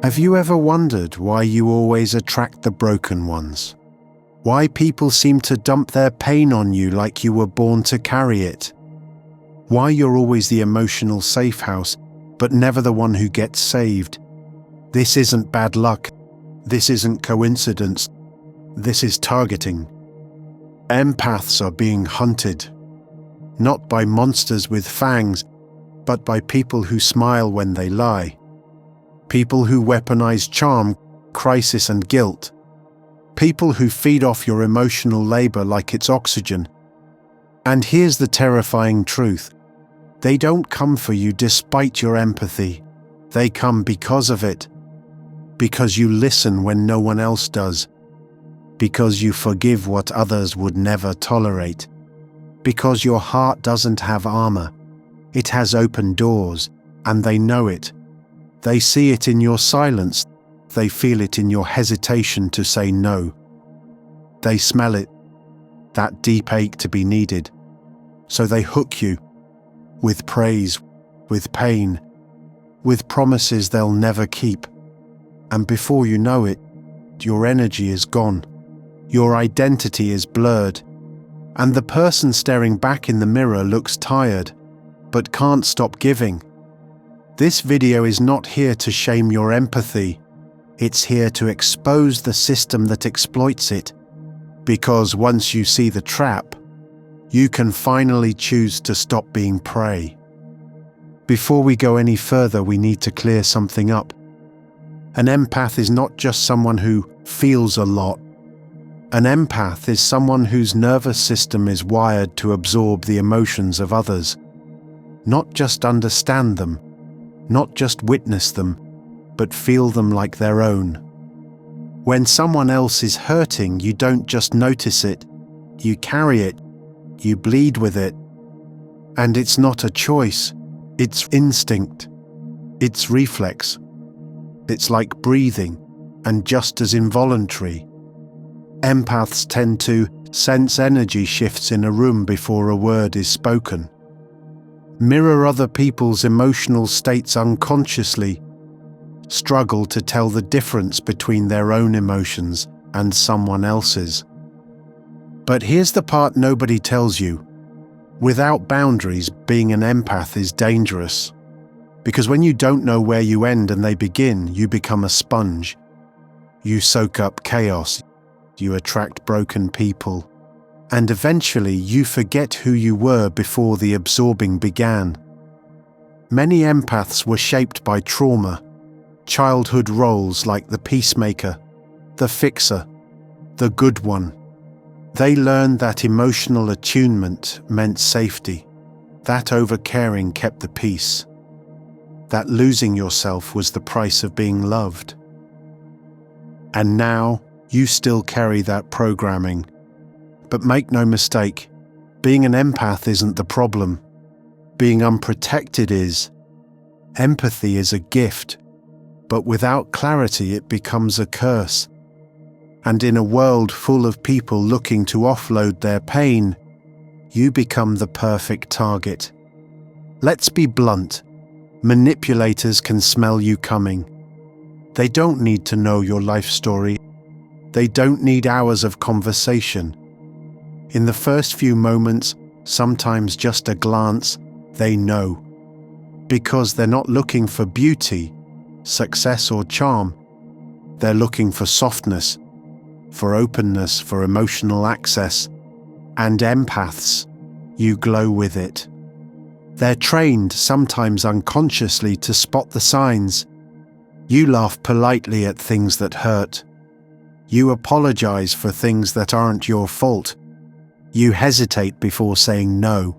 Have you ever wondered why you always attract the broken ones? Why people seem to dump their pain on you like you were born to carry it? Why you're always the emotional safe house, but never the one who gets saved? This isn't bad luck. This isn't coincidence. This is targeting. Empaths are being hunted, not by monsters with fangs, but by people who smile when they lie. People who weaponize charm, crisis and guilt. People who feed off your emotional labor like it's oxygen. And here's the terrifying truth. They don't come for you despite your empathy. They come because of it. Because you listen when no one else does. Because you forgive what others would never tolerate. Because your heart doesn't have armor. It has open doors, and they know it. They see it in your silence. They feel it in your hesitation to say no. They smell it, that deep ache to be needed. So they hook you, with praise, with pain, with promises they'll never keep. And before you know it, your energy is gone. Your identity is blurred. And the person staring back in the mirror looks tired, but can't stop giving. This video is not here to shame your empathy. It's here to expose the system that exploits it. Because once you see the trap, you can finally choose to stop being prey. Before we go any further, we need to clear something up. An empath is not just someone who feels a lot. An empath is someone whose nervous system is wired to absorb the emotions of others. Not just understand them, not just witness them, but feel them like their own. When someone else is hurting, you don't just notice it, you carry it, you bleed with it. And it's not a choice, it's instinct, it's reflex. It's like breathing, and just as involuntary. Empaths tend to sense energy shifts in a room before a word is spoken. Mirror other people's emotional states unconsciously, struggle to tell the difference between their own emotions and someone else's. But here's the part nobody tells you. Without boundaries, being an empath is dangerous. Because when you don't know where you end and they begin, you become a sponge. You soak up chaos, you attract broken people, and eventually you forget who you were before the absorbing began. Many empaths were shaped by trauma, childhood roles like the peacemaker, the fixer, the good one. They learned that emotional attunement meant safety, that overcaring kept the peace, that losing yourself was the price of being loved. And now you still carry that programming. But make no mistake, being an empath isn't the problem. Being unprotected is. Empathy is a gift, but without clarity it becomes a curse. And in a world full of people looking to offload their pain, you become the perfect target. Let's be blunt. Manipulators can smell you coming. They don't need to know your life story. They don't need hours of conversation. In the first few moments, sometimes just a glance, they know. Because they're not looking for beauty, success or charm. They're looking for softness, for openness, for emotional access. And empaths, you glow with it. They're trained, sometimes unconsciously, to spot the signs. You laugh politely at things that hurt. You apologize for things that aren't your fault. You hesitate before saying no.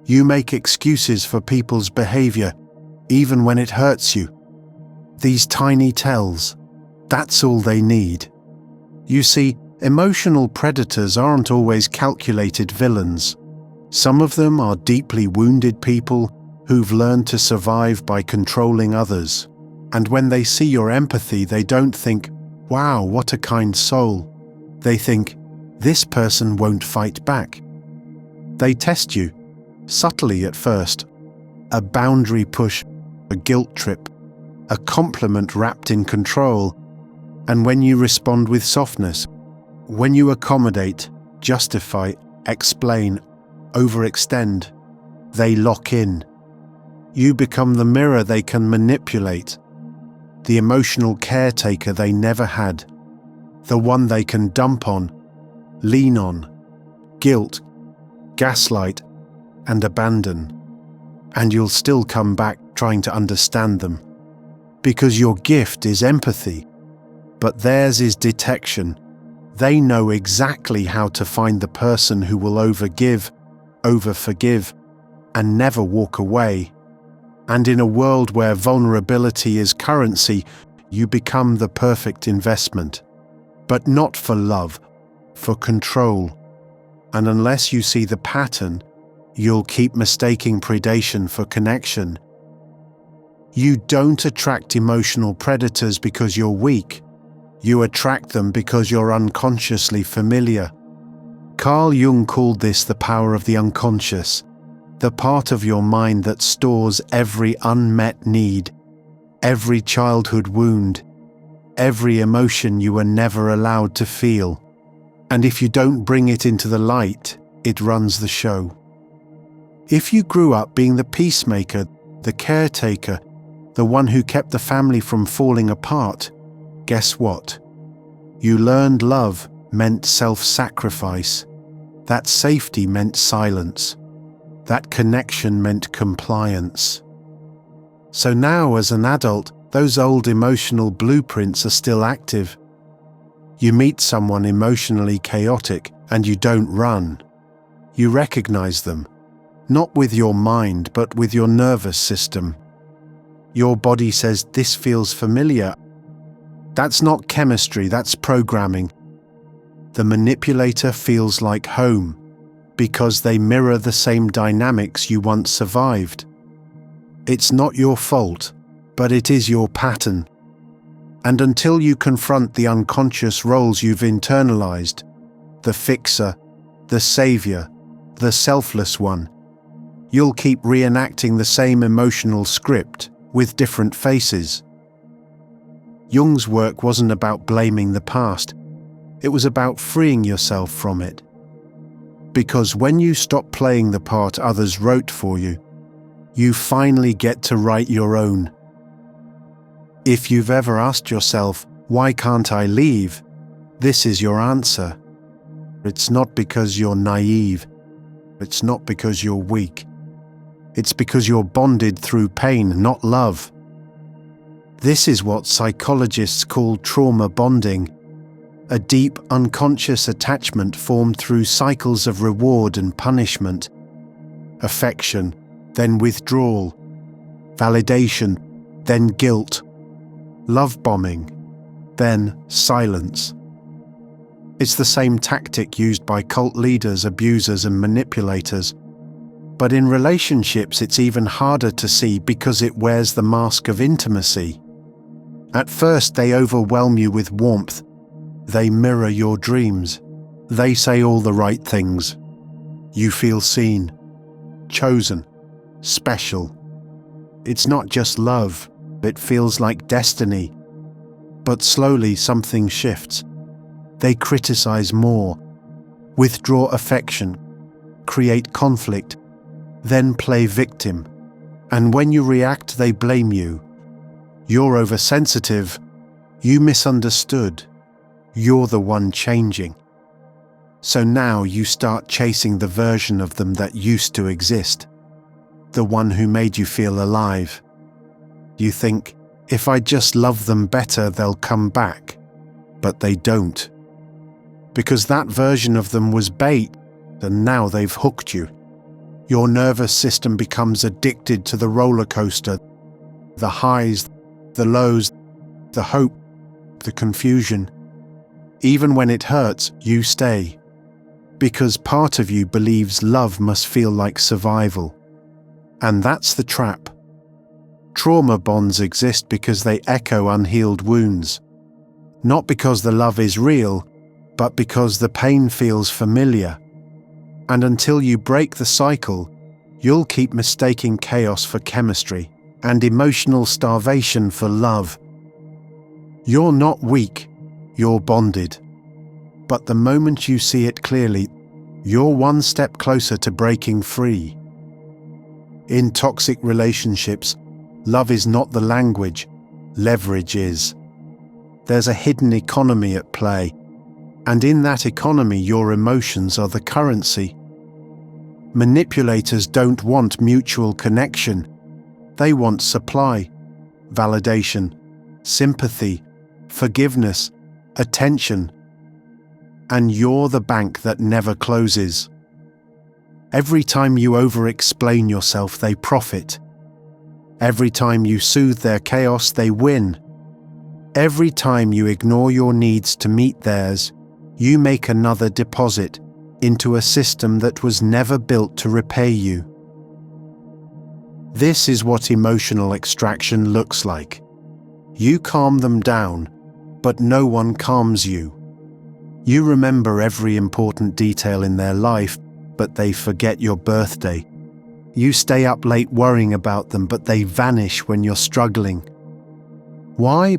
You make excuses for people's behavior, even when it hurts you. These tiny tells, that's all they need. You see, emotional predators aren't always calculated villains. Some of them are deeply wounded people who've learned to survive by controlling others. And when they see your empathy, they don't think, "Wow, what a kind soul." They think, "This person won't fight back." They test you, subtly at first. A boundary push, a guilt trip, a compliment wrapped in control, and when you respond with softness, when you accommodate, justify, explain, overextend, they lock in. You become the mirror they can manipulate, the emotional caretaker they never had, the one they can dump on, lean on, guilt, gaslight, and abandon. And you'll still come back trying to understand them, because your gift is empathy, but theirs is detection. They know exactly how to find the person who will overgive, overforgive, and never walk away. And in a world where vulnerability is currency, you become the perfect investment. But not for love, for control. And unless you see the pattern, you'll keep mistaking predation for connection. You don't attract emotional predators because you're weak. You attract them because you're unconsciously familiar. Carl Jung called this the power of the unconscious, the part of your mind that stores every unmet need, every childhood wound, every emotion you were never allowed to feel. And if you don't bring it into the light, it runs the show. If you grew up being the peacemaker, the caretaker, the one who kept the family from falling apart, guess what? You learned love meant self-sacrifice. That safety meant silence. That connection meant compliance. So now, as an adult, those old emotional blueprints are still active. You meet someone emotionally chaotic and you don't run. You recognize them, not with your mind, but with your nervous system. Your body says, "This feels familiar." That's not chemistry, that's programming. The manipulator feels like home, because they mirror the same dynamics you once survived. It's not your fault, but it is your pattern. And until you confront the unconscious roles you've internalized, the fixer, the savior, the selfless one, you'll keep reenacting the same emotional script with different faces. Jung's work wasn't about blaming the past, it was about freeing yourself from it. Because when you stop playing the part others wrote for you, you finally get to write your own. If you've ever asked yourself, "Why can't I leave?" this is your answer. It's not because you're naive. It's not because you're weak. It's because you're bonded through pain, not love. This is what psychologists call trauma bonding, a deep unconscious attachment formed through cycles of reward and punishment, affection, then withdrawal, validation, then guilt, love bombing, then silence. It's the same tactic used by cult leaders, abusers, and manipulators. But in relationships, it's even harder to see because it wears the mask of intimacy. At first, they overwhelm you with warmth. They mirror your dreams. They say all the right things. You feel seen, chosen, special. It's not just love, it feels like destiny. But slowly something shifts. They criticize more, withdraw affection, create conflict, then play victim. And when you react, they blame you. You're oversensitive. You misunderstood. You're the one changing. So now you start chasing the version of them that used to exist, the one who made you feel alive. You think, if I just love them better, they'll come back. But they don't. Because that version of them was bait, and now they've hooked you. Your nervous system becomes addicted to the roller coaster, the highs, the lows, the hope, the confusion. Even when it hurts, you stay. Because part of you believes love must feel like survival. And that's the trap. Trauma bonds exist because they echo unhealed wounds. Not because the love is real, but because the pain feels familiar. And until you break the cycle, you'll keep mistaking chaos for chemistry and emotional starvation for love. You're not weak, you're bonded. But the moment you see it clearly, you're one step closer to breaking free. In toxic relationships, love is not the language, leverage is. There's a hidden economy at play, and in that economy your emotions are the currency. Manipulators don't want mutual connection. They want supply, validation, sympathy, forgiveness, attention. And you're the bank that never closes. Every time you over-explain yourself, they profit. Every time you soothe their chaos, they win. Every time you ignore your needs to meet theirs, you make another deposit into a system that was never built to repay you. This is what emotional extraction looks like. You calm them down, but no one calms you. You remember every important detail in their life, but they forget your birthday. You stay up late worrying about them, but they vanish when you're struggling. Why?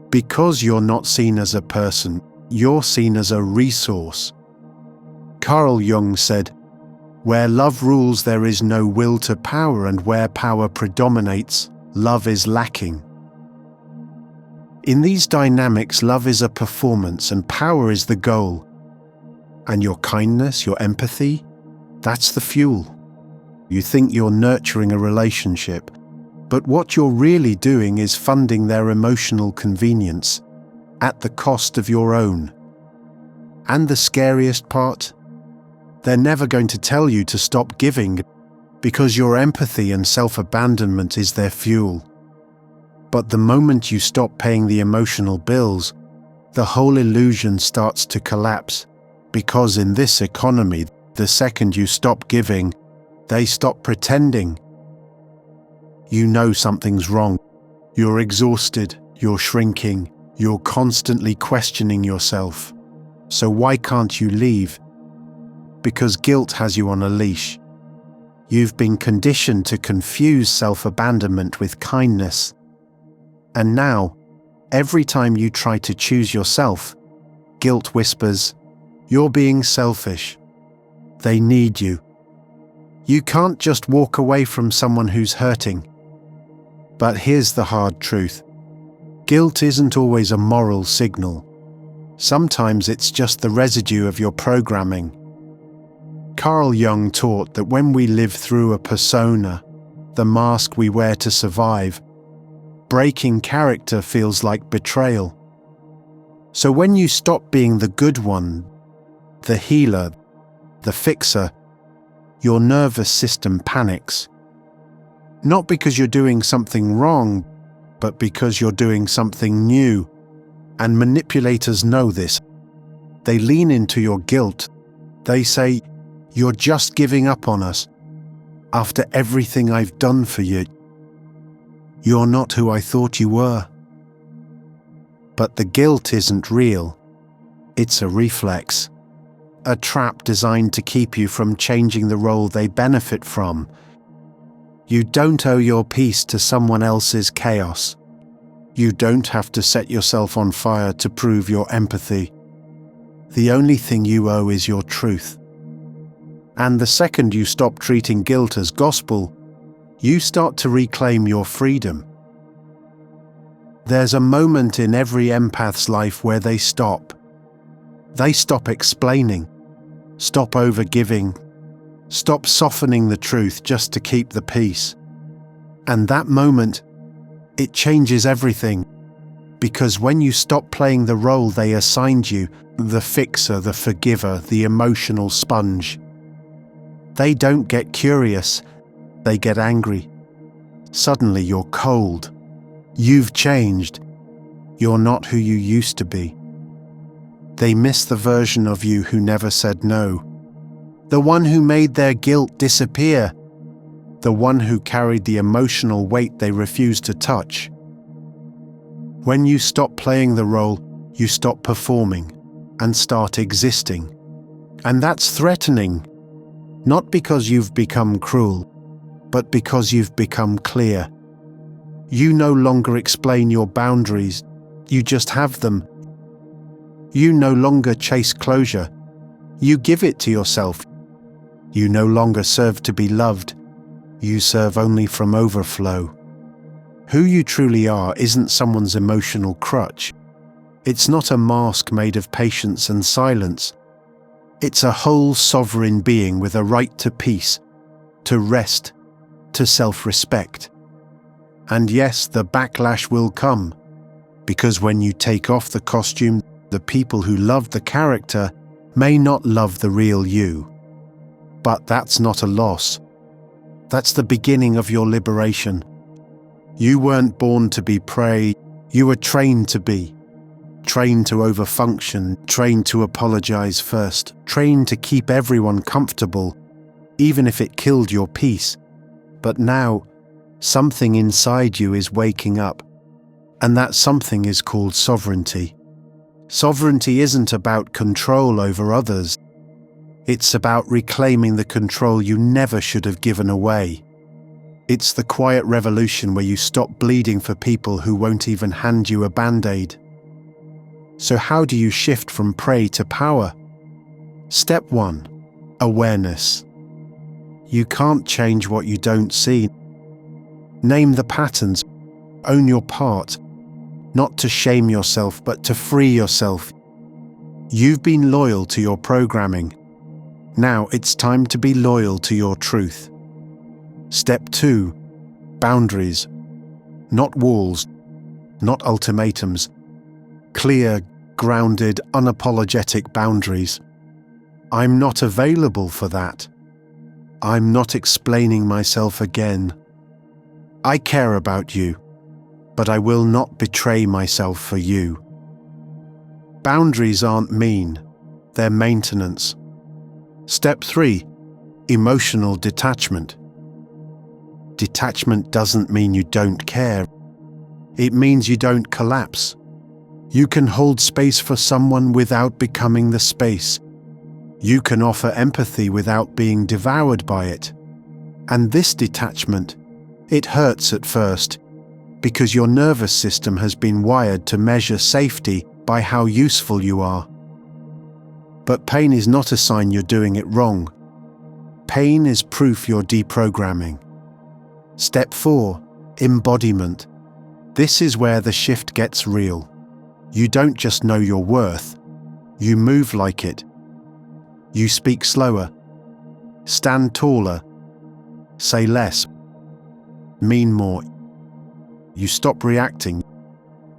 Because you're not seen as a person, you're seen as a resource. Carl Jung said, "Where love rules there is no will to power, and where power predominates, love is lacking." In these dynamics, love is a performance and power is the goal. And your kindness, your empathy, that's the fuel. You think you're nurturing a relationship, but what you're really doing is funding their emotional convenience at the cost of your own. And the scariest part? They're never going to tell you to stop giving because your empathy and self-abandonment is their fuel. But the moment you stop paying the emotional bills, the whole illusion starts to collapse, because in this economy, the second you stop giving, they stop pretending. You know something's wrong. You're exhausted, you're shrinking, you're constantly questioning yourself. So why can't you leave? Because guilt has you on a leash. You've been conditioned to confuse self-abandonment with kindness. And now, every time you try to choose yourself, guilt whispers, "You're being selfish. They need you." You can't just walk away from someone who's hurting. But here's the hard truth. Guilt isn't always a moral signal. Sometimes it's just the residue of your programming. Carl Jung taught that when we live through a persona, the mask we wear to survive, breaking character feels like betrayal. So when you stop being the good one, the healer, the fixer, your nervous system panics. Not because you're doing something wrong, but because you're doing something new. And manipulators know this. They lean into your guilt. They say, "You're just giving up on us. After everything I've done for you, you're not who I thought you were." But the guilt isn't real. It's a reflex. A trap designed to keep you from changing the role they benefit from. You don't owe your peace to someone else's chaos. You don't have to set yourself on fire to prove your empathy. The only thing you owe is your truth. And the second you stop treating guilt as gospel, you start to reclaim your freedom. There's a moment in every empath's life where they stop. They stop explaining, stop overgiving, stop softening the truth just to keep the peace. And that moment, it changes everything. Because when you stop playing the role they assigned you, the fixer, the forgiver, the emotional sponge, they don't get curious, they get angry. Suddenly you're cold. You've changed. You're not who you used to be. They miss the version of you who never said no. The one who made their guilt disappear. The one who carried the emotional weight they refused to touch. When you stop playing the role, you stop performing and start existing. And that's threatening. Not because you've become cruel, but because you've become clear. You no longer explain your boundaries, you just have them. You no longer chase closure, you give it to yourself. You no longer serve to be loved, you serve only from overflow. Who you truly are isn't someone's emotional crutch. It's not a mask made of patience and silence. It's a whole sovereign being with a right to peace, to rest, to self-respect. And yes, the backlash will come, because when you take off the costume, the people who love the character may not love the real you. But that's not a loss. That's the beginning of your liberation. You weren't born to be prey, you were trained to be. Trained to overfunction, trained to apologize first, trained to keep everyone comfortable, even if it killed your peace. But now, something inside you is waking up, and that something is called sovereignty. Sovereignty isn't about control over others. It's about reclaiming the control you never should have given away. It's the quiet revolution where you stop bleeding for people who won't even hand you a band-aid. So how do you shift from prey to power? Step 1. Awareness. You can't change what you don't see. Name the patterns. Own your part. Not to shame yourself, but to free yourself. You've been loyal to your programming. Now it's time to be loyal to your truth. Step 2. Boundaries. Not walls, not ultimatums. Clear, grounded, unapologetic boundaries. I'm not available for that. I'm not explaining myself again. I care about you, but I will not betray myself for you. Boundaries aren't mean, they're maintenance. Step 3. Emotional detachment. Detachment doesn't mean you don't care. It means you don't collapse. You can hold space for someone without becoming the space. You can offer empathy without being devoured by it. And this detachment, it hurts at first, because your nervous system has been wired to measure safety by how useful you are. But pain is not a sign you're doing it wrong. Pain is proof you're deprogramming. Step 4. Embodiment. This is where the shift gets real. You don't just know your worth, you move like it. You speak slower, stand taller, say less, mean more. You stop reacting,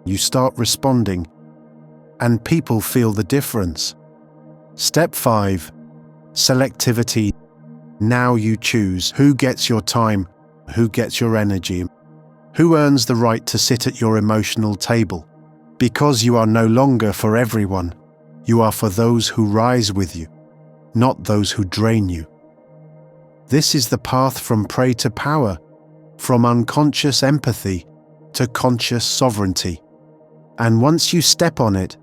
you start responding, and people feel the difference. Step 5. Selectivity. Now you choose who gets your time, who gets your energy, who earns the right to sit at your emotional table. Because you are no longer for everyone, you are for those who rise with you, not those who drain you. This is the path from prey to power, from unconscious empathy to conscious sovereignty. And once you step on it,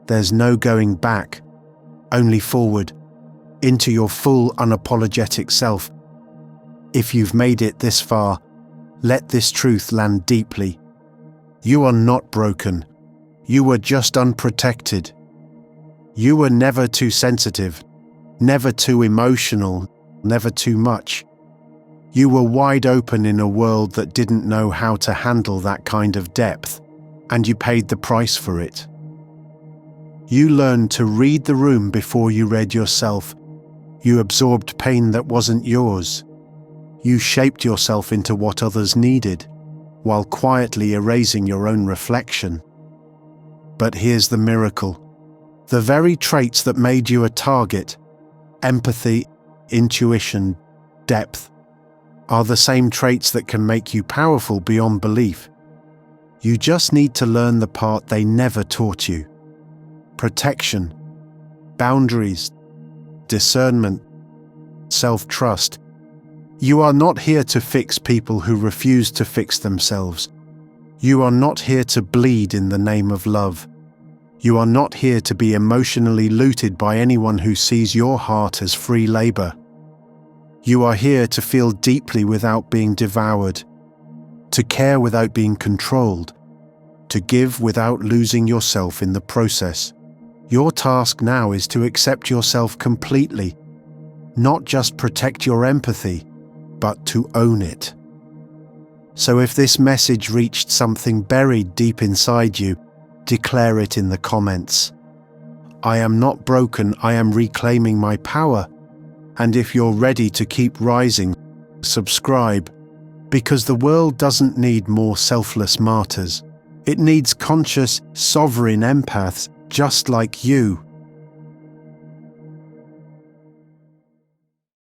there's no going back, only forward, into your full unapologetic self. If you've made it this far, let this truth land deeply. You are not broken. You were just unprotected. You were never too sensitive, never too emotional, never too much. You were wide open in a world that didn't know how to handle that kind of depth, and you paid the price for it. You learned to read the room before you read yourself. You absorbed pain that wasn't yours. You shaped yourself into what others needed, while quietly erasing your own reflection. But here's the miracle. The very traits that made you a target, empathy, intuition, depth, are the same traits that can make you powerful beyond belief. You just need to learn the part they never taught you. Protection, boundaries, discernment, self-trust. You are not here to fix people who refuse to fix themselves. You are not here to bleed in the name of love. You are not here to be emotionally looted by anyone who sees your heart as free labor. You are here to feel deeply without being devoured, to care without being controlled, to give without losing yourself in the process. Your task now is to accept yourself completely, not just protect your empathy, but to own it. So if this message reached something buried deep inside you, declare it in the comments. I am not broken, I am reclaiming my power. And if you're ready to keep rising, subscribe, because the world doesn't need more selfless martyrs. It needs conscious, sovereign empaths just like you.